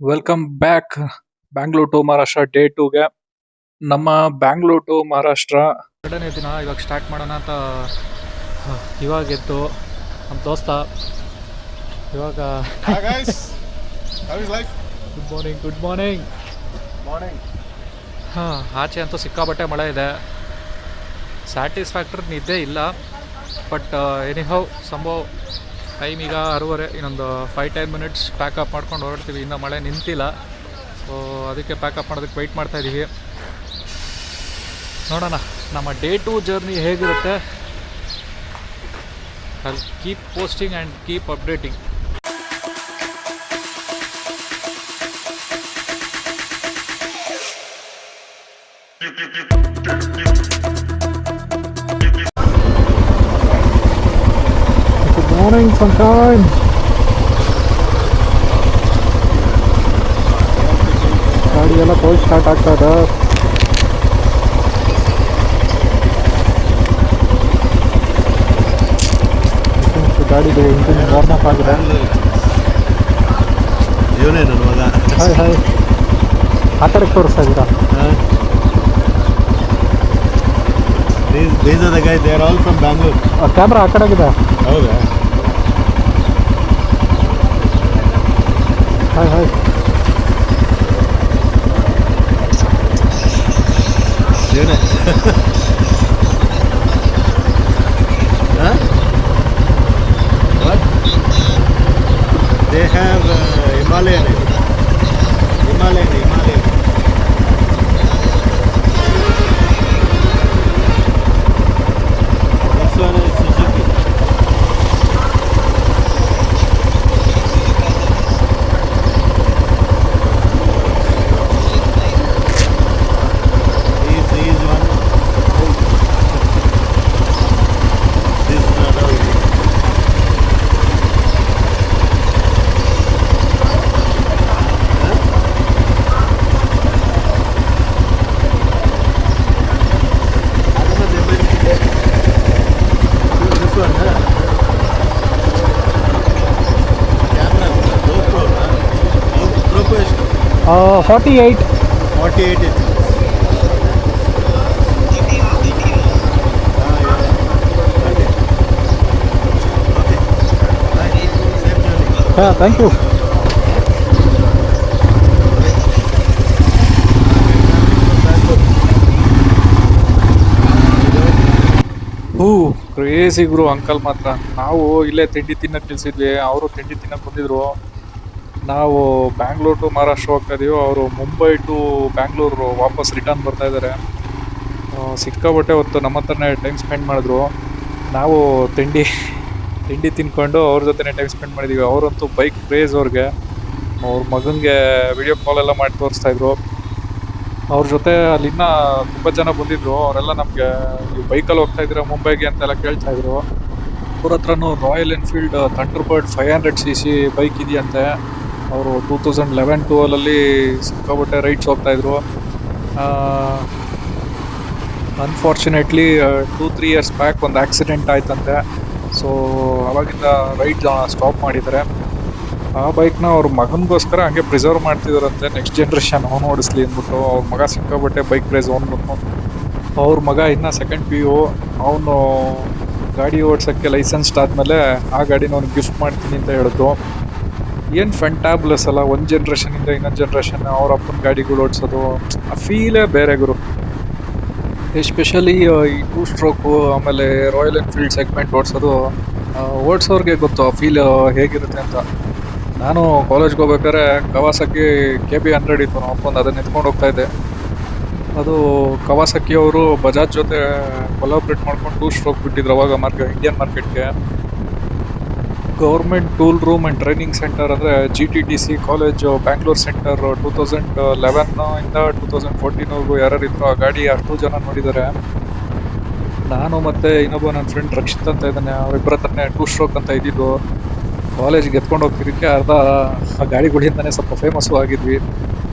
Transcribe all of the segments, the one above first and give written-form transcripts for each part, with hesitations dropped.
Welcome back Bangalore to Maharashtra day ಟೂಗೆ. ನಮ್ಮ Bangalore to Maharashtra ಎರಡನೇ ದಿನ ಇವಾಗ ಸ್ಟಾರ್ಟ್ ಮಾಡೋಣ ಅಂತ ಇವಾಗ ಎದ್ದು ನಮ್ಮ ದೋಸ್ತ ಇವಾಗ Hi guys, how is life? Good morning good morning. Morning. ಹಾಂ, ಆಚೆ ಅಂತೂ ಸಿಕ್ಕಾಬಟ್ಟೆ ಮಳೆ ಇದೆ. ಸ್ಯಾಟಿಸ್ಫ್ಯಾಕ್ಟರಿ ನಿದ್ದೆ ಇಲ್ಲ, ಬಟ್ ಎನಿಹೌ ಸಂಭವ್ ಟೈಮ್ ಈಗ 6:30. ಇನ್ನೊಂದು 5-10 ಮಿನಿಟ್ಸ್ ಪ್ಯಾಕಪ್ ಮಾಡ್ಕೊಂಡು ಹೊರಡ್ತೀವಿ. ಇನ್ನೂ ಮಳೆ ನಿಂತಿಲ್ಲ, ಸೊ ಅದಕ್ಕೆ ಪ್ಯಾಕಪ್ ಮಾಡೋದಕ್ಕೆ ವೆಯ್ಟ್ ಮಾಡ್ತಾಯಿದ್ದೀವಿ. ನೋಡೋಣ ನಮ್ಮ ಡೇ ಟು ಜರ್ನಿ ಹೇಗಿರುತ್ತೆ. I keep posting and keep updating. Good morning sunshine. ಗಾಡಿ ಎಲ್ಲ ಕೋಲ್ಡ್ ಸ್ಟಾರ್ಟ್ ಆಗ್ತಾ ಇದೆ. ಗಾಡಿಗೆ ಇಂಜಿನ್ ವಾರ್ಮ್ ಅಪ್ ಆಗಿದೆ. ಇವನೇ ನನ್ನ ಮಗ. Hi hi. ಆ ಕಡೆ ತೋರಿಸ್ತಾ ಇದ್ದೀರಾ? These are the guys, they are all from Bangalore. Camera ಆ ಕಡೆಗಿದೆ. ಹೌದಾ? Hi hi. ಇವನೇ. What? They have Himalayan. This one is Suzuki. He's one. This is not how it is. This one, huh? Camera, GoPro, huh? GoPro is 48. 48 inches. Ah, yeah. Okay. Okay. Bye. Safe journey. ಹಾಂ, thank you. ಹೂ crazy ಗುರು uncle ಮಾತ್ರ. ನಾವು ಇಲ್ಲೇ ತಿಂಡಿ ತಿನ್ನಕ್ಕೆ ನಿಲ್ಸಿದ್ವಿ, ಅವರು ತಿಂಡಿ ತಿನ್ನಕ್ಕೆ ಬಂದಿದ್ರು. ನಾವು ಬ್ಯಾಂಗ್ಳೂರ್ ಟು ಮಹಾರಾಷ್ಟ್ರ ಹೋಗ್ತಾ ಇದೀವಿ, ಅವರು ಮುಂಬೈ ಟು ಬ್ಯಾಂಗ್ಳೂರು ವಾಪಸ್ ರಿಟರ್ನ್ ಬರ್ತಾ ಇದ್ದಾರೆ. ಸಿಕ್ಕಾಬಟ್ಟೆ ಹೊತ್ತು ನಮ್ಮ ಹತ್ರನೇ ಟೈಮ್ ಸ್ಪೆಂಡ್ ಮಾಡಿದ್ರು. ನಾವು ತಿಂಡಿ ತಿನ್ಕೊಂಡು ಅವ್ರ ಜೊತೆನೇ ಟೈಮ್ ಸ್ಪೆಂಡ್ ಮಾಡಿದ್ದೀವಿ. ಅವರಂತೂ ಬೈಕ್ ಕ್ರೇಜ್ ಅವ್ರಿಗೆ. ಅವ್ರ ಮಗನಿಗೆ ವಿಡಿಯೋ ಕಾಲೆಲ್ಲ ಮಾಡಿ ತೋರಿಸ್ತಾ ಇದ್ರು. ಅವ್ರ ಜೊತೆ ಅಲ್ಲಿನ್ನ ತುಂಬ ಜನ ಬಂದಿದ್ರು. ಅವರೆಲ್ಲ ನಮಗೆ ನೀವು ಬೈಕಲ್ಲಿ ಹೋಗ್ತಾ ಇದ್ದೀರಾ ಮುಂಬೈಗೆ ಅಂತೆಲ್ಲ ಕೇಳ್ತಾ ಇದ್ರು. ಅವ್ರ ಹತ್ರನೂ royal Enfield Thunderbird 500cc bike ಇದೆಯಂತೆ. ಅವರು 2011-12 ಸಿಕ್ಕಾಬಟ್ಟೆ ರೈಡ್ಸ್ ಹೋಗ್ತಾ ಇದ್ರು. ಅನ್ಫಾರ್ಚುನೇಟ್ಲಿ 2-3 ಇಯರ್ಸ್ ಬ್ಯಾಕ್ ಒಂದು ಆಕ್ಸಿಡೆಂಟ್ ಆಯ್ತಂತೆ. ಸೊ ಅವಾಗಿಂದ ರೈಡ್ ಸ್ಟಾಪ್ ಮಾಡಿದ್ದಾರೆ. ಆ ಬೈಕ್ನ ಅವ್ರ ಮಗನಿಗೋಸ್ಕರ ಹಂಗೆ ಪ್ರಿಸರ್ವ್ ಮಾಡ್ತಿದಾರಂತೆ. ನೆಕ್ಸ್ಟ್ ಜನ್ರೇಷನ್ ಅವನು ಓಡಿಸ್ಲಿ ಅಂದ್ಬಿಟ್ಟು. ಅವ್ರ ಮಗ ಸಿಕ್ಕಾಬಟ್ಟೆ ಬೈಕ್ ಕ್ರೇಜ್ ಅವನು. ಅವ್ರ ಮಗ ಇನ್ನು ಸೆಕೆಂಡ್ PU. ಅವನು ಗಾಡಿ ಓಡ್ಸೋಕ್ಕೆ ಲೈಸೆನ್ಸ್ಡ್ ಆದಮೇಲೆ ಆ ಗಾಡಿನ ಅವ್ನಿಗೆ ಗಿಫ್ಟ್ ಮಾಡ್ತೀನಿ ಅಂತ ಹೇಳಿದ್ರು. ಏನು ಫೆಂಟಾಬ್ಲಸ್ ಅಲ್ಲ, ಒಂದು ಜನ್ರೇಷನಿಂದ ಇನ್ನೊಂದು ಜನ್ರೇಷನ್ ಅವ್ರ ಅಪ್ಪನ ಗಾಡಿಗಳು ಓಡಿಸೋದು ಆ ಫೀಲೇ ಬೇರೆ ಗುರು. ಎಸ್ಪೆಷಲಿ ಈ 2 ಸ್ಟ್ರೋಕು ಆಮೇಲೆ ರಾಯಲ್ ಎನ್ಫೀಲ್ಡ್ ಸೆಗ್ಮೆಂಟ್ ಓಡಿಸೋರ್ಗೆ ಗೊತ್ತು ಆ ಫೀಲ್ ಹೇಗಿರುತ್ತೆ ಅಂತ. ನಾನು ಕಾಲೇಜ್ಗೆ ಹೋಗ್ಬೇಕಾದ್ರೆ ಕವಾಸಕಿ KB100 ಇತ್ತು ನಮ್ಮ ಅಪ್ಪಂದು, ಅದನ್ನ ಎತ್ಕೊಂಡು ಹೋಗ್ತಾ ಇದ್ದೆ. ಅದು ಕವಾಸಕಿ ಅವರು ಬಜಾಜ್ ಜೊತೆ ಕೊಲಾಬ್ರೇಟ್ ಮಾಡ್ಕೊಂಡು 2 ಸ್ಟ್ರೋಕ್ ಬಿಟ್ಟಿದ್ರು ಅವಾಗ ಇಂಡಿಯನ್ ಮಾರ್ಕೆಟ್ಗೆ. Government tool room and training centre ಅಂದರೆ GTTC ಕಾಲೇಜು ಬ್ಯಾಂಗ್ಳೂರ್ ಸೆಂಟರ್ 2011 ಇಂದ 2014 ಯಾರು ಇದ್ರು ಆ ಗಾಡಿ ಅಷ್ಟು ಜನ ನೋಡಿದ್ದಾರೆ. ನಾನು ಮತ್ತು ಇನ್ನೊಬ್ಬ ನನ್ನ ಫ್ರೆಂಡ್ ರಕ್ಷಿತ್ ಅಂತ ಇದ್ದಾನೆ, ಅವರಿಬ್ಬರ ಹತ್ರನೇ 2 ಸ್ಟ್ರೋಕ್ ಅಂತ ಇದ್ದಿದ್ದು. ಕಾಲೇಜಿಗೆ ಎತ್ಕೊಂಡು ಹೋಗ್ತಿದ್ದಕ್ಕೆ ಅರ್ಧ ಆ ಗಾಡಿಗಳಿಂದನೇ ಸ್ವಲ್ಪ ಫೇಮಸ್ಸು ಆಗಿದ್ವಿ.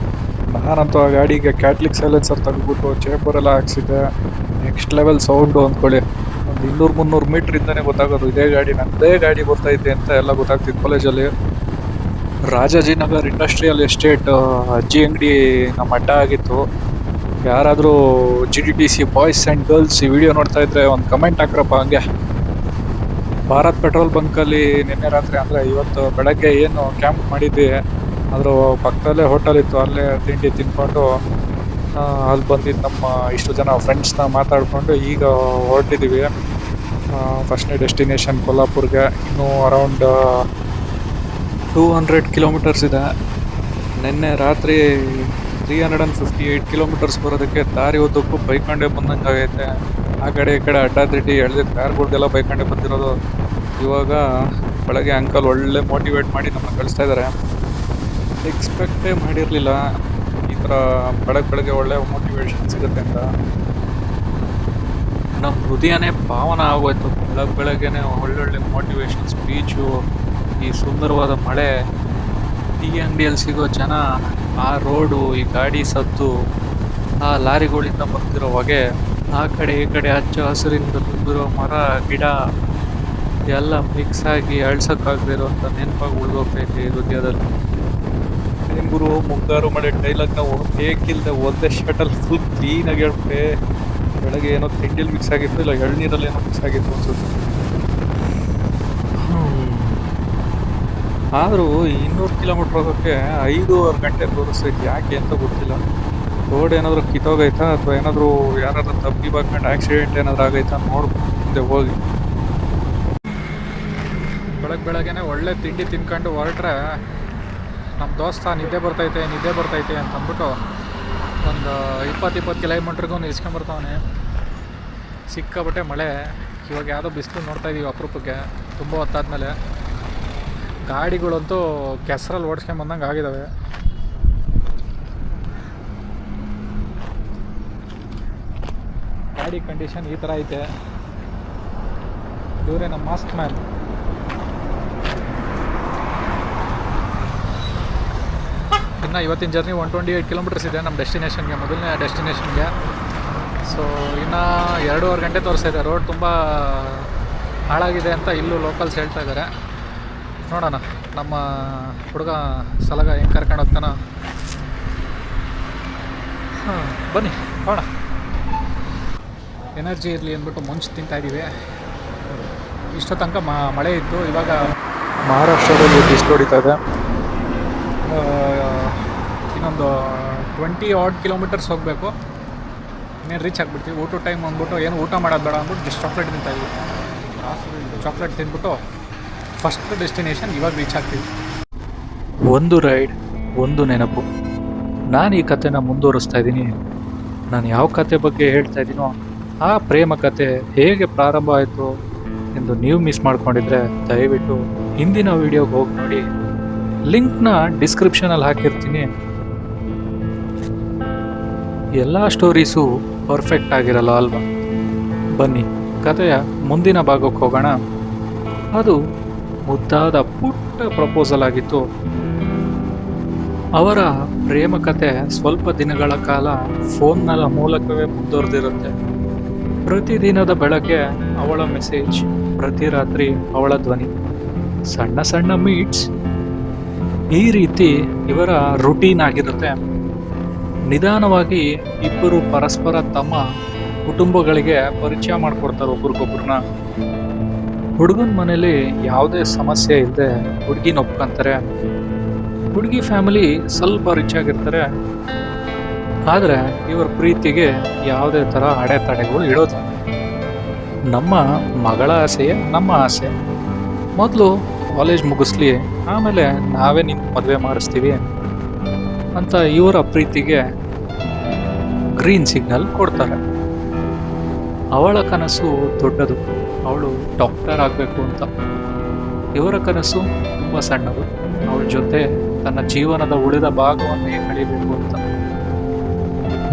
ನಾನಂತೂ ಆ ಗಾಡಿಗೆ ಕ್ಯಾಟ್ಲಿಕ್ ಸೈಲೆನ್ಸರ್ ತೆಗೆದ್ಬಿಟ್ಟು ಚೇಂಬರೆಲ್ಲ ಹಾಕ್ಸಿದ್ದೆ. ನೆಕ್ಸ್ಟ್ ಲೆವೆಲ್ ಸೌಂಡು ಅಂದ್ಕೊಳ್ಳಿ. ಒಂದು 200-300 ಮೀಟ್ರಿಂದನೇ ಗೊತ್ತಾಗೋದು ಇದೇ ಗಾಡಿ ನನ್ನದೇ ಗಾಡಿ ಬರ್ತಾ ಇದೆ ಅಂತ ಎಲ್ಲ ಗೊತ್ತಾಗ್ತಿತ್ತು ಕಾಲೇಜಲ್ಲಿ. ರಾಜಾಜಿನಗರ್ ಇಂಡಸ್ಟ್ರಿಯಲ್ ಎಸ್ಟೇಟ್ ಅಜ್ಜಿ ಅಂಗಡಿ ನಮ್ಮ ಅಡ್ಡ ಆಗಿತ್ತು. ಯಾರಾದರೂ GDTC ಬಾಯ್ಸ್ ಆ್ಯಂಡ್ ಗರ್ಲ್ಸ್ ಈ ವಿಡಿಯೋ ನೋಡ್ತಾ ಇದ್ರೆ ಒಂದು ಕಮೆಂಟ್ ಹಾಕ್ರಪ್ಪ. ಹಂಗೆ ಭಾರತ್ ಪೆಟ್ರೋಲ್ ಬಂಕಲ್ಲಿ ನಿನ್ನೆ ರಾತ್ರಿ ಅಂದರೆ ಇವತ್ತು ಬೆಳಗ್ಗೆ ಏನು ಕ್ಯಾಂಪ್ ಮಾಡಿದ್ವಿ, ಅದ್ರ ಪಕ್ಕದಲ್ಲೇ ಹೋಟೆಲ್ ಇತ್ತು. ಅಲ್ಲೇ ತಿಂಡಿ ತಿನ್ಕೊಂಡು ಅಲ್ಲಿ ಬಂದಿದ್ದು ನಮ್ಮ ಇಷ್ಟು ಜನ ಫ್ರೆಂಡ್ಸ್ನ ಮಾತಾಡಿಕೊಂಡು ಈಗ ಹೊರಟಿದ್ದೀವಿ. ಫಸ್ಟ್ನೇ ಡೆಸ್ಟಿನೇಷನ್ ಕೊಲ್ಲಾಪುರ್ಗೆ. ಇನ್ನೂ ಅರೌಂಡ್ 200 ಕಿಲೋಮೀಟರ್ಸ್ ಇದೆ. ನಿನ್ನೆ ರಾತ್ರಿ 358 ಕಿಲೋಮೀಟರ್ಸ್ ಬರೋದಕ್ಕೆ ದಾರಿ ಉದ್ದಕ್ಕೂ ಬೈಕಂಡೇ ಬಂದಂಗೆ ಆಗೈತೆ. ಆ ಕಡೆ ಈ ಕಡೆ ಅಡ್ಡಾದಿಡ್ಡಿ ಎಳ್ದಿದ್ದು ಕಾರ್ಗಳಿಗೆಲ್ಲ ಬೈಕಂಡೇ ಬಂದಿರೋದು. ಇವಾಗ ಬೆಳಗ್ಗೆ ಅಂಕಲ್ ಒಳ್ಳೆ ಮೋಟಿವೇಟ್ ಮಾಡಿ ನಮ್ಮನ್ನು ಕಳಿಸ್ತಾ ಇದ್ದಾರೆ. ಎಕ್ಸ್ಪೆಕ್ಟೇ ಮಾಡಿರಲಿಲ್ಲ ಈ ಥರ ಬೆಳಗ್ಗೆ ಒಳ್ಳೆ ಮೋಟಿವೇಶನ್ ಸಿಗುತ್ತೆ ಅಂತ. ನಮ್ಮ ಹೃದಯನೇ ಪಾವನ ಆಗೋಯ್ತು. ಬೆಳಗ್ಗೆನೆ ಒಳ್ಳೊಳ್ಳೆ ಮೋಟಿವೇಶನ್ ಸ್ಪೀಚು, ಈ ಸುಂದರವಾದ ಮಳೆ, ಟೀ ಅಂಗಡಿಯಲ್ಲಿ ಸಿಗೋ ಜನ, ಆ ರೋಡು, ಈ ಗಾಡಿ ಸದ್ದು, ಆ ಲಾರಿಗಳಿಂದ ಬರ್ತಿರೋ ಹೊಗೆ, ಆ ಕಡೆ ಈ ಕಡೆ ಹಚ್ಚ ಹಸಿರಿಂದ ತುಂಬಿರೋ ಮರ ಗಿಡ ಎಲ್ಲ ಮಿಕ್ಸ್ ಆಗಿ ಅಳ್ಸೋಕ್ಕಾಗದಿರೋಂಥ ನೆನಪಾಗಿ ಉಳ್ದೋಗ್ತೈತೆ ಹೃದಯದಲ್ಲಿ. ಗುರು ಮುಂಗಾರು ಮಳೆ ಡೈಲಾಗ್ ನಾವು ಹೇಗಿಲ್ಲದೆ ಒಂದೇ ಶರ್ಟಲ್ಲಿ ಫುಲ್ ಕ್ಲೀನಾಗಿ ಹೇಳ್ಬಿಟ್ಟೆ. ಬೆಳಗ್ಗೆ ಏನೋ ತಿಂಡಿಲಿ ಮಿಕ್ಸ್ ಆಗಿತ್ತು, ಇಲ್ಲ ಎಳ್ನೀರಲ್ಲಿ ಏನೋ ಮಿಕ್ಸ್ ಆಗಿತ್ತು ಅನ್ಸುತ್ತೆ. ಆದರೂ 200 ಕಿಲೋಮೀಟ್ರ್ ಹೋಗೋಕ್ಕೆ 5.5 ಗಂಟೆ ತೋರಿಸ್ತೈತಿ. ಯಾಕೆ ಅಂತ ಗೊತ್ತಿಲ್ಲ. ರೋಡ್ ಏನಾದರೂ ಕಿತ್ತೋಗೈತಾ ಅಥವಾ ಏನಾದರೂ ಯಾರಾದ್ರೂ ತಪ್ಪಿ ಬಾಗ್ಕೊಂಡು ಆಕ್ಸಿಡೆಂಟ್ ಏನಾದರೂ ಆಗೈತಾ ನೋಡ್ಕೊಂಡು ಮುಂದೆ ಹೋಗಿ. ಬೆಳಗ್ಗೆನೆ ಒಳ್ಳೆ ತಿಂಡಿ ತಿನ್ಕೊಂಡು ಹೊರಟ್ರೆ ನಮ್ಮ ದೋಸ್ತ ನಿದ್ದೆ ಬರ್ತೈತೆ ಅಂತ ಅಂದ್ಬಿಟ್ಟು ಒಂದು 20 ಕಿಲೋಮೀಟ್ರಿಗೂ ನಿಲ್ಸ್ಕೊಂಬರ್ತಾವನೆ. ಸಿಕ್ಕಾಬಟ್ಟೆ ಮಳೆ. ಇವಾಗ ಯಾವುದೋ ಬಿಸಿಲು ನೋಡ್ತಾಯಿದ್ದೀವಿ ಅಪರೂಪಕ್ಕೆ ತುಂಬ ಹೊತ್ತಾದ್ಮೇಲೆ. ಗಾಡಿಗಳಂತೂ ಕೆಸರಲ್ಲಿ ಓಡಿಸ್ಕೊಂಬಂದಂಗೆ ಆಗಿದ್ದಾವೆ. ಗಾಡಿ ಕಂಡೀಷನ್ ಈ ಥರ ಐತೆ. ಇವರೇ ನಮ್ಮ ಮಾಸ್ಕ್ ಮ್ಯಾನ್. ಇನ್ನು ಇವತ್ತಿನ ಜರ್ನಿ 128 ಕಿಲೋಮೀಟರ್ಸ್ ಇದೆ ನಮ್ಮ ಡೆಸ್ಟಿನೇಷನ್ಗೆ, ಮೊದಲನೇ ಡೆಸ್ಟಿನೇಷನ್ಗೆ. ಸೊ ಇನ್ನು 2.5 ಗಂಟೆ ತೋರಿಸ್ತಾ ಇದೆ. ರೋಡ್ ತುಂಬ ಹಾಳಾಗಿದೆ ಅಂತ ಇಲ್ಲೂ ಲೋಕಲ್ಸ್ ಹೇಳ್ತಾ ಇದ್ದಾರೆ. ನೋಡೋಣ ನಮ್ಮ ಹುಡುಗ ಸಲಗ ಹೆಂಗೆ ಕರ್ಕೊಂಡು ಹೋಗ್ತಾನ. ಬನ್ನಿ ನೋಡೋಣ. ಎನರ್ಜಿ ಇರಲಿ ಅಂದ್ಬಿಟ್ಟು ಮುಂಚೆ ತಿಂತಾಯಿದ್ದೀವಿ. ಇಷ್ಟೋ ತನಕ ಮಳೆ ಇತ್ತು. ಇವಾಗ ಮಹಾರಾಷ್ಟ್ರದಲ್ಲಿ ಬಿಸಿಲು ಹೊಡಿತಾ ಇದೆ. ಇನ್ನೊಂದು 20 odd ಕಿಲೋಮೀಟರ್ಸ್ ಹೋಗಬೇಕು, ಇನ್ನೇನು ರೀಚ್ ಆಗಿಬಿಡ್ತೀವಿ. ಊಟ ಟೈಮ್ ಅಂದ್ಬಿಟ್ಟು ಏನು ಊಟ ಮಾಡೋದು ಬೇಡ ಅಂದ್ಬಿಟ್ಟು ಜಸ್ಟ್ ಚಾಕ್ಲೇಟ್ ತಿಂತಾಯಿದ್ವಿ. ಚಾಕ್ಲೇಟ್ ತಿಂದ್ಬಿಟ್ಟು ಫಸ್ಟ್ ಡೆಸ್ಟಿನೇಷನ್ ಇವಾಗ ರೀಚ್ ಆಗ್ತೀವಿ. ಒಂದು ರೈಡ್, ಒಂದು ನೆನಪು. ನಾನು ಈ ಕಥೆನ ಮುಂದುವರಿಸ್ತಾ ಇದ್ದೀನಿ. ನಾನು ಯಾವ ಕತೆ ಬಗ್ಗೆ ಹೇಳ್ತಾ ಇದ್ದೀನೋ ಆ ಪ್ರೇಮ ಕತೆ ಹೇಗೆ ಪ್ರಾರಂಭ ಆಯಿತು ಎಂದು ನೀವು ಮಿಸ್ ಮಾಡ್ಕೊಂಡಿದ್ರೆ ದಯವಿಟ್ಟು ಹಿಂದಿನ ವಿಡಿಯೋಗೆ ಹೋಗಿ ನೋಡಿ. ಲಿಂಕ್ನ ಡಿಸ್ಕ್ರಿಪ್ಷನಲ್ಲಿ ಹಾಕಿರ್ತೀನಿ. ಎಲ್ಲ ಸ್ಟೋರೀಸು ಪರ್ಫೆಕ್ಟ್ ಆಗಿರಲ್ಲ ಅಲ್ವಾ? ಬನ್ನಿ ಕಥೆಯ ಮುಂದಿನ ಭಾಗಕ್ಕೆ ಹೋಗೋಣ. ಅದು ಮುದ್ದಾದ ಪುಟ್ಟ ಪ್ರಪೋಸಲ್ ಆಗಿತ್ತು. ಅವರ ಪ್ರೇಮ ಕತೆ ಸ್ವಲ್ಪ ದಿನಗಳ ಕಾಲ ಫೋನ್ನ ಮೂಲಕವೇ ಮುಂದುವರೆದಿರುತ್ತೆ. ಪ್ರತಿದಿನದ ಬೆಳಗ್ಗೆ ಅವಳ ಮೆಸೇಜ್, ಪ್ರತಿ ರಾತ್ರಿ ಅವಳ ಧ್ವನಿ, ಸಣ್ಣ ಸಣ್ಣ ಮೀಟ್ಸ್. ಈ ರೀತಿ ಇವರ ರುಟೀನ್ ಆಗಿರುತ್ತೆ. ನಿಧಾನವಾಗಿ ಇಬ್ಬರು ಪರಸ್ಪರ ತಮ್ಮ ಕುಟುಂಬಗಳಿಗೆ ಪರಿಚಯ ಮಾಡಿಕೊಡ್ತಾರೆ ಒಬ್ರಿಗೊಬ್ರನ್ನ. ಹುಡುಗನ ಮನೇಲಿ ಯಾವುದೇ ಸಮಸ್ಯೆ ಇಲ್ಲದೆ ಹುಡುಗಿನ ಒಪ್ಕೊಂತಾರೆ. ಹುಡುಗಿ ಫ್ಯಾಮಿಲಿ ಸ್ವಲ್ಪ ರಿಚ್ ಆಗಿರ್ತಾರೆ. ಆದರೆ ಇವರ ಪ್ರೀತಿಗೆ ಯಾವುದೇ ಥರ ಅಡೆತಡೆಗಳು ಇಡೋದಿಲ್ಲ. ನಮ್ಮ ಮಗಳ ಆಸೆಯೇ ನಮ್ಮ ಆಸೆ. ಮೊದಲು ಕಾಲೇಜ್ ಮುಗಿಸ್ಲಿ, ಆಮೇಲೆ ನಾವೇ ನಿನ್ನ ಮದುವೆ ಮಾಡಿಸ್ತೀವಿ ಅಂತ ಇವರ ಪ್ರೀತಿಗೆ ಗ್ರೀನ್ ಸಿಗ್ನಲ್ ಕೊಡ್ತಾರೆ. ಅವಳ ಕನಸು ದೊಡ್ಡದು, ಅವಳು ಡಾಕ್ಟರ್ ಆಗಬೇಕು ಅಂತ. ಇವರ ಕನಸು ತುಂಬ ಸಣ್ಣದು, ಅವಳ ಜೊತೆ ತನ್ನ ಜೀವನದ ಉಳಿದ ಭಾಗವನ್ನೇ ಕಳೀಬೇಕು ಅಂತ.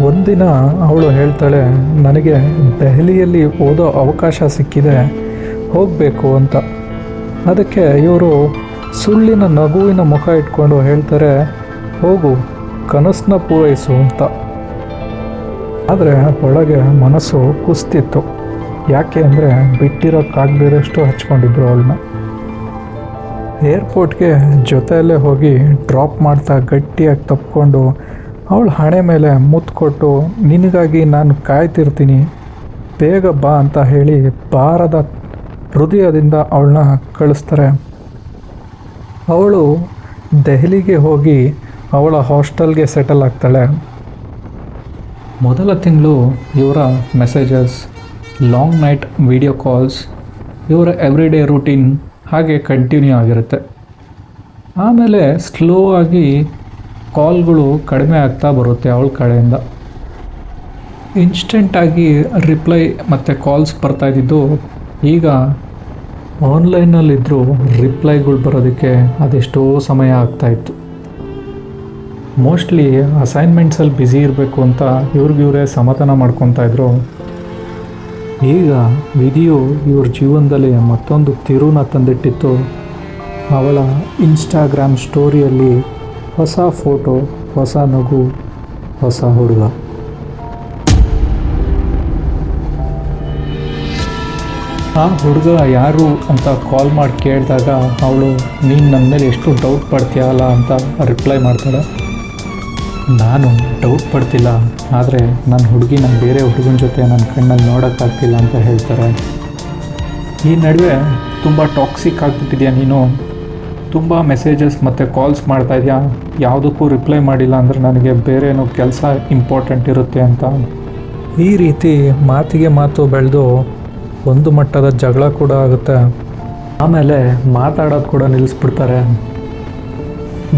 ಒಂದಿನ ಅವಳು ಹೇಳ್ತಾಳೆ, ನನಗೆ ದೆಹಲಿಯಲ್ಲಿ ಓದೋ ಅವಕಾಶ ಸಿಕ್ಕಿದೆ, ಹೋಗಬೇಕು ಅಂತ. ಅದಕ್ಕೆ ಇವರು ಸುಳ್ಳಿನ ನಗುವಿನ ಮುಖ ಇಟ್ಕೊಂಡು ಹೇಳ್ತಾರೆ, ಹೋಗು, ಕನಸನ್ನ ಪೂರೈಸು ಅಂತ. ಆದರೆ ಒಳಗೆ ಮನಸ್ಸು ಕುಸ್ತಿತ್ತು. ಯಾಕೆ ಅಂದರೆ ಬಿಟ್ಟಿರೋಕ್ಕಾಗದಿರೋಷ್ಟು ಹಚ್ಕೊಂಡಿದ್ರು ಅವಳನ್ನ. ಏರ್ಪೋರ್ಟ್ಗೆ ಜೊತೆಯಲ್ಲೇ ಹೋಗಿ ಡ್ರಾಪ್ ಮಾಡ್ತಾ ಗಟ್ಟಿಯಾಗಿ ತಪ್ಕೊಂಡು ಅವಳ ಹಣೆ ಮೇಲೆ ಮುತ್ತು ಕೊಟ್ಟು ನಿನಗಾಗಿ ನಾನು ಕಾಯ್ತಿರ್ತೀನಿ ಬೇಗ ಬಾ ಅಂತ ಹೇಳಿ ಭಾರದ ಹೃದಯದಿಂದ ಅವಳನ್ನ ಕಳಿಸ್ತಾರೆ. ಅವಳು ದೆಹಲಿಗೆ ಹೋಗಿ ಅವಳ ಹಾಸ್ಟೆಲ್ಗೆ ಸೆಟಲ್ ಆಗ್ತಾಳೆ. ಮೊದಲ ತಿಂಗಳು ಇವರ messages, long night video calls, ಇವರ ಎವ್ರಿಡೇ ರೂಟೀನ್ ಹಾಗೆ ಕಂಟಿನ್ಯೂ ಆಗಿರುತ್ತೆ. ಆಮೇಲೆ ಸ್ಲೋ ಆಗಿ ಕಾಲ್ಗಳು ಕಡಿಮೆ ಆಗ್ತಾ ಬರುತ್ತೆ ಅವಳ ಕಡೆಯಿಂದ. ಇನ್ಸ್ಟೆಂಟಾಗಿ ರಿಪ್ಲೈ ಮತ್ತು ಕಾಲ್ಸ್ ಬರ್ತಾಯಿದ್ದು ಈಗ ಆನ್ಲೈನಲ್ಲಿದ್ದರೂ ರಿಪ್ಲೈಗಳು ಬರೋದಕ್ಕೆ ಅದೆಷ್ಟೋ ಸಮಯ ಆಗ್ತಾಯಿತ್ತು. ಮೋಸ್ಟ್ಲಿ ಅಸೈನ್ಮೆಂಟ್ಸಲ್ಲಿ ಬ್ಯುಸಿ ಇರಬೇಕು ಅಂತ ಇವ್ರಿಗಿವರೇ ಸಮಾಧಾನ ಮಾಡ್ಕೊತಾಯಿದ್ರು. ಈಗ ವಿಧಿಯು ಇವ್ರ ಜೀವನದಲ್ಲಿ ಮತ್ತೊಂದು ತಿರುನ ತಂದಿಟ್ಟಿತ್ತು. ಅವಳ ಇನ್ಸ್ಟಾಗ್ರಾಮ್ ಸ್ಟೋರಿಯಲ್ಲಿ ಹೊಸ ಫೋಟೋ, ಹೊಸ ನಗು, ಹೊಸ ಹುಡುಗ. ಆ ಹುಡುಗ ಯಾರು ಅಂತ ಕಾಲ್ ಮಾಡಿ ಕೇಳಿದಾಗ ಅವಳು ನೀನು ನನ್ನ ಮೇಲೆ ಎಷ್ಟು ಡೌಟ್ ಪಡ್ತೀಯಲ್ಲ ಅಂತ ರಿಪ್ಲೈ ಮಾಡ್ತಾಳೆ. ನಾನು ಡೌಟ್ ಪಡ್ತಿಲ್ಲ, ಆದರೆ ನನ್ನ ಹುಡುಗಿನ ಬೇರೆ ಹುಡುಗನ ಜೊತೆ ನನ್ನ ಕಣ್ಣಲ್ಲಿ ನೋಡೋಕ್ಕಾಗ್ತಿಲ್ಲ ಅಂತ ಹೇಳ್ತಾರೆ. ಈ ನಡುವೆ ತುಂಬ ಟಾಕ್ಸಿಕ್ ಆಗಿಬಿಟ್ಟಿದ್ಯಾ ನೀನು, ತುಂಬ ಮೆಸೇಜಸ್ ಮತ್ತು ಕಾಲ್ಸ್ ಮಾಡ್ತಾಯಿದ್ಯಾ, ಯಾವುದಕ್ಕೂ ರಿಪ್ಲೈ ಮಾಡಿಲ್ಲ ಅಂದರೆ ನನಗೆ ಬೇರೆ ಏನೋ ಕೆಲಸ ಇಂಪಾರ್ಟೆಂಟ್ ಇರುತ್ತೆ ಅಂತ. ಈ ರೀತಿ ಮಾತಿಗೆ ಮಾತು ಬೆಳೆದು ಒಂದು ಮಟ್ಟದ ಜಗಳ ಕೂಡ ಆಗುತ್ತೆ. ಆಮೇಲೆ ಮಾತಾಡೋದು ಕೂಡ ನಿಲ್ಲಿಸ್ಬಿಡ್ತಾರೆ.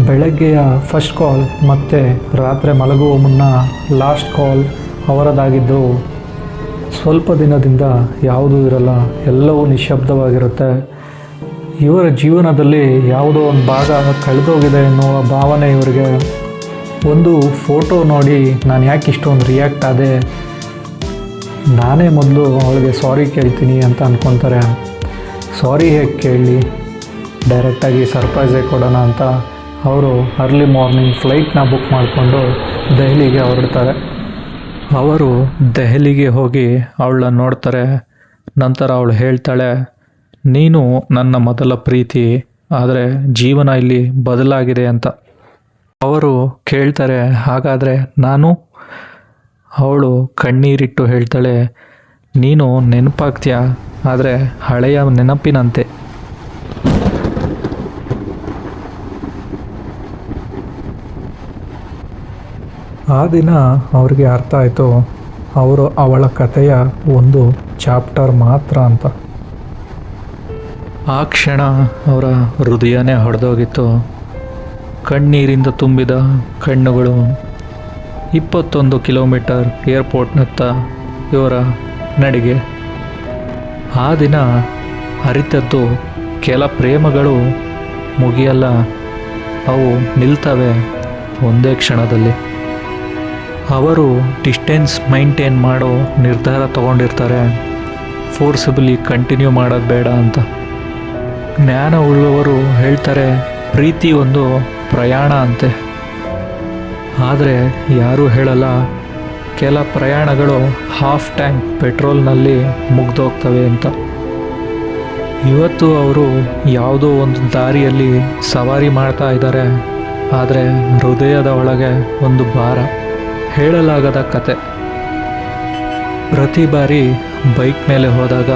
ಬೆಳಗ್ಗೆಯ ಫಸ್ಟ್ ಕಾಲ್ ಮತ್ತು ರಾತ್ರಿ ಮಲಗುವ ಮುನ್ನ ಲಾಸ್ಟ್ ಕಾಲ್ ಅವರದಾಗಿದ್ದು ಸ್ವಲ್ಪ ದಿನದಿಂದ ಯಾವುದೂ ಇರಲ್ಲ, ಎಲ್ಲವೂ ನಿಶ್ಶಬ್ದವಾಗಿರುತ್ತೆ. ಇವರ ಜೀವನದಲ್ಲಿ ಯಾವುದೋ ಒಂದು ಭಾಗ ಕಳೆದೋಗಿದೆ ಎನ್ನುವ ಭಾವನೆ ಇವರಿಗೆ. ಒಂದು ಫೋಟೋ ನೋಡಿ ನಾನು ಯಾಕೆ ಇಷ್ಟೊಂದು ರಿಯಾಕ್ಟ್ ಆದೆ, ನಾನೇ ಮೊದಲು ಅವಳಿಗೆ ಸಾರಿ ಕೇಳ್ತೀನಿ ಅಂತ ಅಂದ್ಕೊತಾರೆ. ಸಾರಿ ಹೇಗೆ ಕೇಳಲಿ, ಡೈರೆಕ್ಟಾಗಿ ಸರ್ಪ್ರೈಸೇ ಕೊಡೋಣ ಅಂತ ಅವರು ಅರ್ಲಿ ಮಾರ್ನಿಂಗ್ ಫ್ಲೈಟ್ನ ಬುಕ್ ಮಾಡಿಕೊಂಡು ದೆಹಲಿಗೆ ಹೊರಡ್ತಾರೆ. ಅವರು ದೆಹಲಿಗೆ ಹೋಗಿ ಅವಳನ್ನ ನೋಡ್ತಾರೆ. ನಂತರ ಅವಳು ಹೇಳ್ತಾಳೆ, ನೀನು ನನ್ನ ಮೊದಲ ಪ್ರೀತಿ, ಆದರೆ ಜೀವನ ಇಲ್ಲಿ ಬದಲಾಗಿದೆ ಅಂತ. ಅವರು ಕೇಳ್ತಾರೆ, ಹಾಗಾದರೆ ನಾನು? ಅವಳು ಕಣ್ಣೀರಿಟ್ಟು ಹೇಳ್ತಾಳೆ, ನೀನು ನೆನಪಾಗ್ತೀಯ, ಆದರೆ ಹಳೆಯ ನೆನಪಿನಂತೆ. ಆ ದಿನ ಅವ್ರಿಗೆ ಅರ್ಥ ಆಯಿತು, ಅವರು ಅವಳ ಕಥೆಯ ಒಂದು ಚಾಪ್ಟರ್ ಮಾತ್ರ ಅಂತ. ಆ ಕ್ಷಣ ಅವರ ಹೃದಯನೇ ಹೊಡೆದೋಗಿತ್ತು. ಕಣ್ಣೀರಿಂದ ತುಂಬಿದ ಕಣ್ಣುಗಳು. 21 ಕಿಲೋಮೀಟರ್ ಏರ್ಪೋರ್ಟ್ನತ್ತ ಇವರ ನಡಿಗೆ. ಆ ದಿನ ಅರಿತದ್ದು, ಕೆಲ ಪ್ರೇಮಗಳು ಮುಗಿಯಲ್ಲ, ಅವು ನಿಲ್ತವೆ ಒಂದೇ ಕ್ಷಣದಲ್ಲಿ. ಅವರು ಡಿಸ್ಟೆನ್ಸ್ ಮೈಂಟೈನ್ ಮಾಡೋ ನಿರ್ಧಾರ ತಗೊಂಡಿರ್ತಾರೆ, ಫೋರ್ಸಿಬಲಿ ಕಂಟಿನ್ಯೂ ಮಾಡೋದು ಬೇಡ ಅಂತ. ಜ್ಞಾನ ಉಳ್ಳವರು ಹೇಳ್ತಾರೆ, ಪ್ರೀತಿ ಒಂದು ಪ್ರಯಾಣ ಅಂತೆ. ಆದರೆ ಯಾರೂ ಹೇಳಲ್ಲ, ಕೆಲ ಪ್ರಯಾಣಗಳು ಹಾಫ್ ಟ್ಯಾಂಕ್ ಪೆಟ್ರೋಲ್ನಲ್ಲಿ ಮುಗ್ದೋಗ್ತವೆ ಅಂತ. ಇವತ್ತು ಅವರು ಯಾವುದೋ ಒಂದು ದಾರಿಯಲ್ಲಿ ಸವಾರಿ ಮಾಡ್ತಾ ಇದ್ದಾರೆ, ಆದರೆ ಹೃದಯದ ಒಳಗೆ ಒಂದು ಭಾರ, ಹೇಳಲಾಗದ ಕತೆ. ಪ್ರತಿ ಬಾರಿ ಬೈಕ್ ಮೇಲೆ ಹೋದಾಗ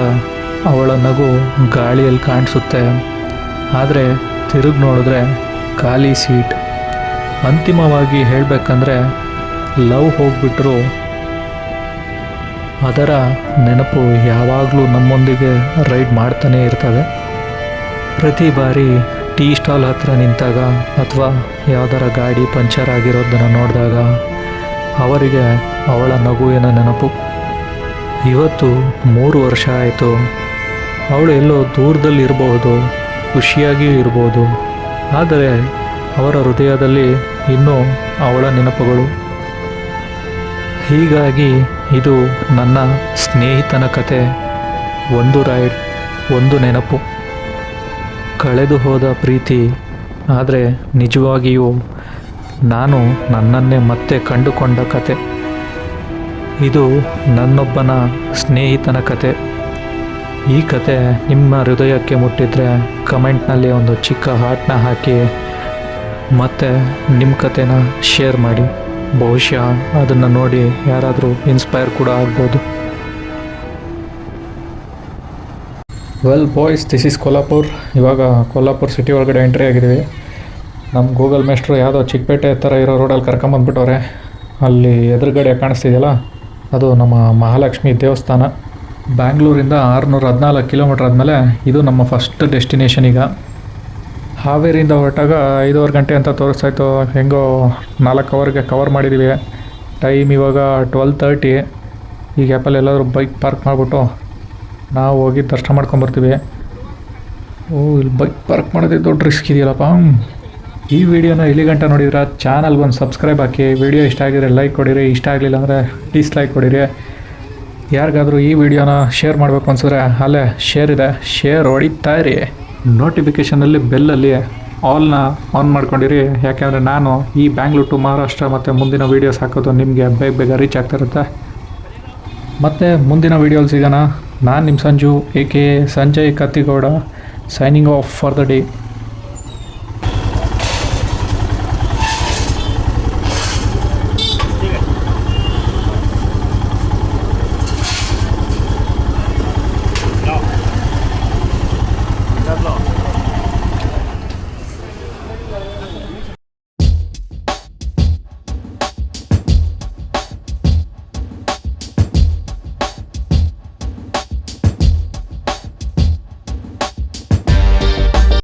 ಅವಳ ನಗು ಗಾಳಿಯಲ್ಲಿ ಕಾಣಿಸುತ್ತೆ, ಆದರೆ ತಿರುಗಿ ನೋಡಿದ್ರೆ ಖಾಲಿ ಸೀಟ್. ಅಂತಿಮವಾಗಿ ಹೇಳಬೇಕಂದ್ರೆ ಲವ್ ಹೋಗ್ಬಿಟ್ರು ಅದರ ನೆನಪು ಯಾವಾಗಲೂ ನಮ್ಮೊಂದಿಗೆ ರೈಡ್ ಮಾಡ್ತಾನೇ ಇರ್ತದೆ. ಪ್ರತಿ ಬಾರಿ ಟೀ ಸ್ಟಾಲ್ ಹತ್ರ ನಿಂತಾಗ ಅಥವಾ ಯಾವುದರ ಗಾಡಿ ಪಂಚರ್ ಆಗಿರೋದನ್ನು ನೋಡಿದಾಗ ಅವರಿಗೆ ಅವಳ ನಗುವಿನ ನೆನಪು. ಇವತ್ತು 3 ವರ್ಷ ಆಯಿತು. ಅವಳು ಎಲ್ಲೋ ದೂರದಲ್ಲಿ ಇರಬಹುದು, ಖುಷಿಯಾಗಿಯೂ ಇರ್ಬೋದು, ಆದರೆ ಅವರ ಹೃದಯದಲ್ಲಿ ಇನ್ನೂ ಅವಳ ನೆನಪುಗಳು. ಹೀಗಾಗಿ ಇದು ನನ್ನ ಸ್ನೇಹಿತನ ಕತೆ. ಒಂದು ರೈಡ್, ಒಂದು ನೆನಪು, ಕಳೆದು ಹೋದ ಪ್ರೀತಿ, ಆದರೆ ನಿಜವಾಗಿಯೂ ನಾನು ನನ್ನನ್ನೇ ಮತ್ತೆ ಕಂಡುಕೊಂಡ ಕತೆ. ಇದು ನನ್ನೊಬ್ಬನ ಸ್ನೇಹಿತನ ಕತೆ. ಈ ಕತೆ ನಿಮ್ಮ ಹೃದಯಕ್ಕೆ ಮುಟ್ಟಿದ್ರೆ ಕಮೆಂಟ್ನಲ್ಲಿ ಒಂದು ಚಿಕ್ಕ ಹಾರ್ಟ್ನ ಹಾಕಿ ಮತ್ತು ನಿಮ್ಮ ಕತೆನ ಶೇರ್ ಮಾಡಿ. ಬಹುಶಃ ಅದನ್ನು ನೋಡಿ ಯಾರಾದರೂ ಇನ್ಸ್ಪೈರ್ ಕೂಡ ಆಗ್ಬೋದು. Well boys, this is Kolhapur. ಇವಾಗ ಕೊಲ್ಲಾಪುರ್ ಸಿಟಿ ಒಳಗಡೆ ಎಂಟ್ರಿ ಆಗಿದ್ದೀವಿ. ನಮ್ಮ ಗೂಗಲ್ ಮೇಸ್ಟ್ರು ಯಾವುದೋ ಚಿಕ್ಕಪೇಟೆ ಥರ ಇರೋ ರೋಡಲ್ಲಿ ಕರ್ಕೊಂಬಂದ್ಬಿಟ್ಟವ್ರೆ. ಅಲ್ಲಿ ಎದುರುಗಡೆ ಕಾಣಿಸ್ತಿದೆಯಲ್ಲ, ಅದು ನಮ್ಮ ಮಹಾಲಕ್ಷ್ಮಿ ದೇವಸ್ಥಾನ. ಬ್ಯಾಂಗ್ಳೂರಿಂದ 614 ಕಿಲೋಮೀಟ್ರ್ ಆದಮೇಲೆ ಇದು ನಮ್ಮ ಫಸ್ಟ್ ಡೆಸ್ಟಿನೇಷನ್. ಈಗ ಹಾವೇರಿಯಿಂದ ಹೊರಟಾಗ 5:15 ಗಂಟೆ ಅಂತ ತೋರಿಸ್ತಾಯಿತ್ತು. ಹೆಂಗೋ 4 ಅವರ್ಗೆ ಕವರ್ ಮಾಡಿದ್ದೀವಿ. ಟೈಮ್ ಇವಾಗ 12:30. ಈ ಗ್ಯಾಪಲ್ಲಿ ಎಲ್ಲಾದರೂ ಬೈಕ್ ಪಾರ್ಕ್ ಮಾಡಿಬಿಟ್ಟು ನಾವು ಹೋಗಿ ದರ್ಶನ ಮಾಡ್ಕೊಂಬರ್ತೀವಿ. ಇಲ್ಲಿ ಬೈಕ್ ಪಾರ್ಕ್ ಮಾಡೋದೇ ದೊಡ್ಡ ರಿಸ್ಕ್ ಇದೆಯಲ್ಲಪ್ಪ. ಈ ವಿಡಿಯೋನ ಇಲ್ಲಿ ಗಂಟೆ ನೋಡಿದ್ರೆ ಚಾನಲ್ಗೆ ಒಂದು ಸಬ್ಸ್ಕ್ರೈಬ್ ಹಾಕಿ. ವಿಡಿಯೋ ಇಷ್ಟ ಆಗಿದ್ರೆ ಲೈಕ್ ಕೊಡಿರಿ, ಇಷ್ಟ ಆಗಲಿಲ್ಲ ಅಂದರೆ ಡಿಸ್ಲೈಕ್ ಕೊಡಿರಿ. ಯಾರಿಗಾದರೂ ಈ ವಿಡಿಯೋನ ಶೇರ್ ಮಾಡಬೇಕು ಅನ್ಸಿದ್ರೆ ಅಲ್ಲೇ ಶೇರ್ ಇದೆ, ಶೇರ್ ಹೊಡಿತಾ ಇರಿ. ನೋಟಿಫಿಕೇಷನಲ್ಲಿ ಬೆಲ್ಲಲ್ಲಿ ಆಲ್ನ ಆನ್ ಮಾಡ್ಕೊಂಡಿರಿ. ಯಾಕೆಂದರೆ ನಾನು ಈ ಬ್ಯಾಂಗ್ಳೂರ್ ಟು ಮಹಾರಾಷ್ಟ್ರ ಮತ್ತು ಮುಂದಿನ ವೀಡಿಯೋಸ್ ಹಾಕೋದು ನಿಮಗೆ ಬೇಗ ರೀಚ್ ಆಗ್ತಾ ಇರುತ್ತೆ. ಮತ್ತು ಮುಂದಿನ ವೀಡಿಯೋಲಿ ಸಿಗೋಣ. ನಾನು ನಿಮ್ಮ Sanju, AKA Sanjay Kattigowda, signing off for the day.